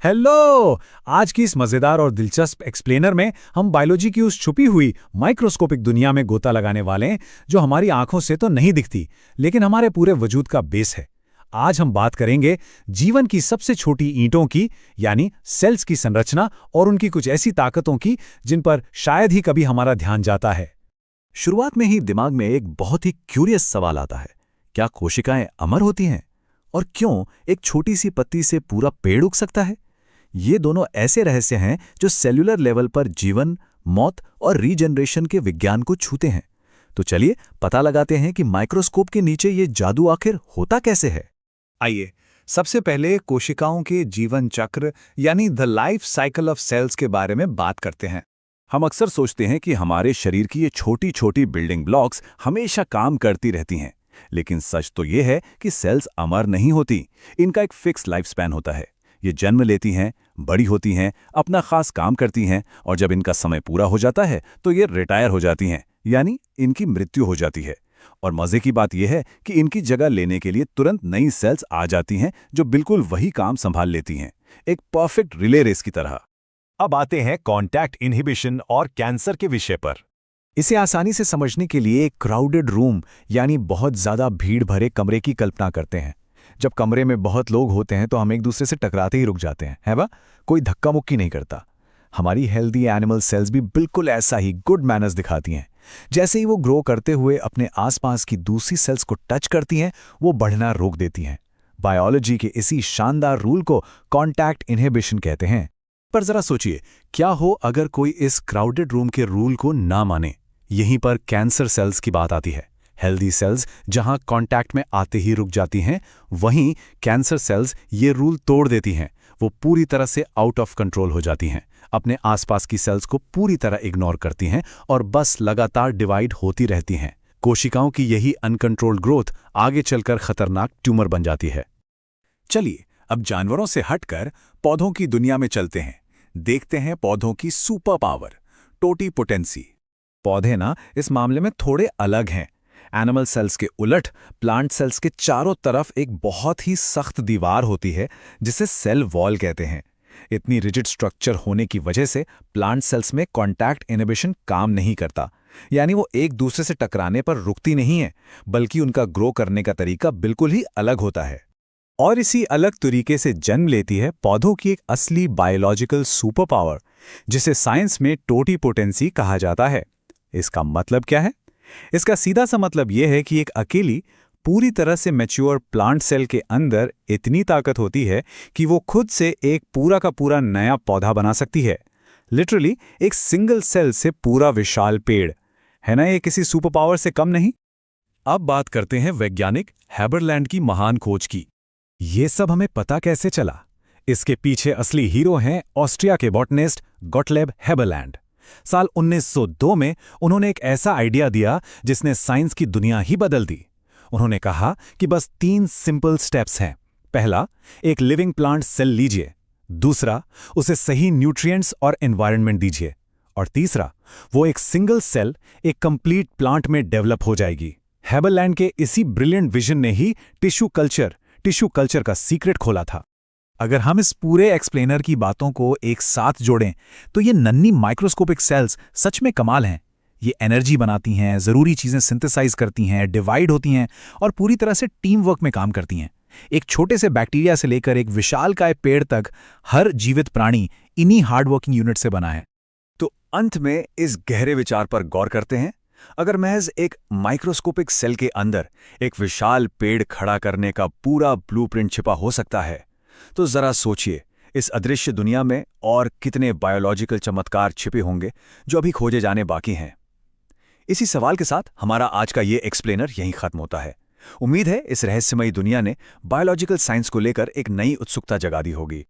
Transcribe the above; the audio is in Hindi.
हेलो। आज की इस मजेदार और दिलचस्प एक्सप्लेनर में हम बायोलॉजी की उस छुपी हुई माइक्रोस्कोपिक दुनिया में गोता लगाने वाले हैं जो हमारी आंखों से तो नहीं दिखती, लेकिन हमारे पूरे वजूद का बेस है। आज हम बात करेंगे जीवन की सबसे छोटी ईंटों की, यानी सेल्स की संरचना और उनकी कुछ ऐसी ताकतों की जिन पर शायद ही कभी हमारा ध्यान जाता है। शुरुआत में ही दिमाग में एक बहुत ही क्यूरियस सवाल आता है, क्या कोशिकाएं अमर होती हैं? और क्यों एक छोटी सी पत्ती से पूरा पेड़ उग सकता है? ये दोनों ऐसे रहस्य हैं जो सेल्यूलर लेवल पर जीवन, मौत और रीजनरेशन के विज्ञान को छूते हैं। तो चलिए पता लगाते हैं कि माइक्रोस्कोप के नीचे ये जादू आखिर होता कैसे है। आइए सबसे पहले कोशिकाओं के जीवन चक्र यानी the life cycle of cells के बारे में बात करते हैं। हम अक्सर सोचते हैं कि हमारे शरीर की ये छोटी छोटी बिल्डिंग ब्लॉक्स हमेशा काम करती रहती हैं, लेकिन सच तो ये है कि सेल्स अमर नहीं होती। इनका एक फिक्स लाइफ स्पैन होता है। ये जन्म लेती हैं, बड़ी होती हैं, अपना खास काम करती हैं, और जब इनका समय पूरा हो जाता है तो ये रिटायर हो जाती हैं, यानी इनकी मृत्यु हो जाती है। और मजे की बात यह है कि इनकी जगह लेने के लिए तुरंत नई सेल्स आ जाती हैं जो बिल्कुल वही काम संभाल लेती हैं, एक परफेक्ट रिले रेस की तरह। अब आते हैं कॉन्टैक्ट इनहिबिशन और कैंसर के विषय पर। इसे आसानी से समझने के लिए एक क्राउडेड रूम यानी बहुत ज्यादा भीड़ भरे कमरे की कल्पना करते हैं। जब कमरे में बहुत लोग होते हैं तो हम एक दूसरे से टकराते ही रुक जाते हैं, है बा? कोई धक्का मुक्की नहीं करता। हमारी हेल्दी एनिमल सेल्स भी बिल्कुल ऐसा ही गुड मैनर्स दिखाती हैं। जैसे ही वो ग्रो करते हुए अपने आसपास की दूसरी सेल्स को टच करती हैं, वो बढ़ना रोक देती हैं। बायोलॉजी के इसी शानदार रूल को कॉन्टैक्ट इनहिबिशन कहते हैं। पर जरा सोचिए, क्या हो अगर कोई इस क्राउडेड रूम के रूल को ना माने? यहीं पर कैंसर सेल्स की बात आती है। हेल्दी सेल्स जहां कांटेक्ट में आते ही रुक जाती हैं, वहीं कैंसर सेल्स ये रूल तोड़ देती हैं। वो पूरी तरह से आउट ऑफ कंट्रोल हो जाती हैं, अपने आसपास की सेल्स को पूरी तरह इग्नोर करती हैं और बस लगातार डिवाइड होती रहती हैं। कोशिकाओं की यही अनकंट्रोल्ड ग्रोथ आगे चलकर खतरनाक ट्यूमर बन जाती है। चलिए अब जानवरों से हटकर पौधों की दुनिया में चलते हैं। देखते हैं पौधों की सुपर पावर, टोटीपोटेंसी। पौधे ना इस मामले में थोड़े अलग हैं। एनिमल सेल्स के उलट प्लांट सेल्स के चारों तरफ एक बहुत ही सख्त दीवार होती है जिसे सेल वॉल कहते हैं। इतनी रिजिड स्ट्रक्चर होने की वजह से प्लांट सेल्स में कॉन्टैक्ट इनहिबिशन काम नहीं करता, यानी वो एक दूसरे से टकराने पर रुकती नहीं है, बल्कि उनका ग्रो करने का तरीका बिल्कुल ही अलग होता है। और इसी अलग तरीके से जन्म लेती है पौधों की एक असली बायोलॉजिकल सुपर पावर, जिसे साइंस में टोटीपोटेंसी कहा जाता है। इसका मतलब क्या है? इसका सीधा सा मतलब यह है कि एक अकेली पूरी तरह से मैच्योर प्लांट सेल के अंदर इतनी ताकत होती है कि वो खुद से एक पूरा का पूरा नया पौधा बना सकती है। लिटरली एक सिंगल सेल से पूरा विशाल पेड़। है ना ये किसी सुपर पावर से कम नहीं? अब बात करते हैं वैज्ञानिक हैबरलैंड की महान खोज की। ये सब हमें पता कैसे चला? इसके पीछे असली हीरो हैं ऑस्ट्रिया के बॉटनिस्ट गॉटलेब हैबरलैंड। साल 1902 में उन्होंने एक ऐसा आइडिया दिया जिसने साइंस की दुनिया ही बदल दी। उन्होंने कहा कि बस 3 सिंपल स्टेप्स हैं। पहला, एक लिविंग प्लांट सेल लीजिए। दूसरा, उसे सही न्यूट्रिएंट्स और एनवायरनमेंट दीजिए। और तीसरा, वो एक सिंगल सेल एक कंप्लीट प्लांट में डेवलप हो जाएगी। हैबरलैंड के इसी ब्रिलियंट विजन ने ही टिश्यू कल्चर का सीक्रेट खोला था। अगर हम इस पूरे एक्सप्लेनर की बातों को एक साथ जोड़ें तो ये नन्ही माइक्रोस्कोपिक सेल्स सच में कमाल हैं। ये एनर्जी बनाती हैं, ज़रूरी चीज़ें सिंथेसाइज करती हैं, डिवाइड होती हैं और पूरी तरह से टीम वर्क में काम करती हैं। एक छोटे से बैक्टीरिया से लेकर एक विशालकाय पेड़ तक हर जीवित प्राणी इन्हीं हार्डवर्किंग यूनिट से बना है। तो अंत में इस गहरे विचार पर गौर करते हैं। अगर महज एक माइक्रोस्कोपिक सेल के अंदर एक विशाल पेड़ खड़ा करने का पूरा ब्लूप्रिंट छिपा हो सकता है, तो जरा सोचिए इस अदृश्य दुनिया में और कितने बायोलॉजिकल चमत्कार छिपे होंगे जो अभी खोजे जाने बाकी हैं। इसी सवाल के साथ हमारा आज का ये एक्सप्लेनर यहीं खत्म होता है। उम्मीद है इस रहस्यमयी दुनिया ने बायोलॉजिकल साइंस को लेकर एक नई उत्सुकता जगा दी होगी।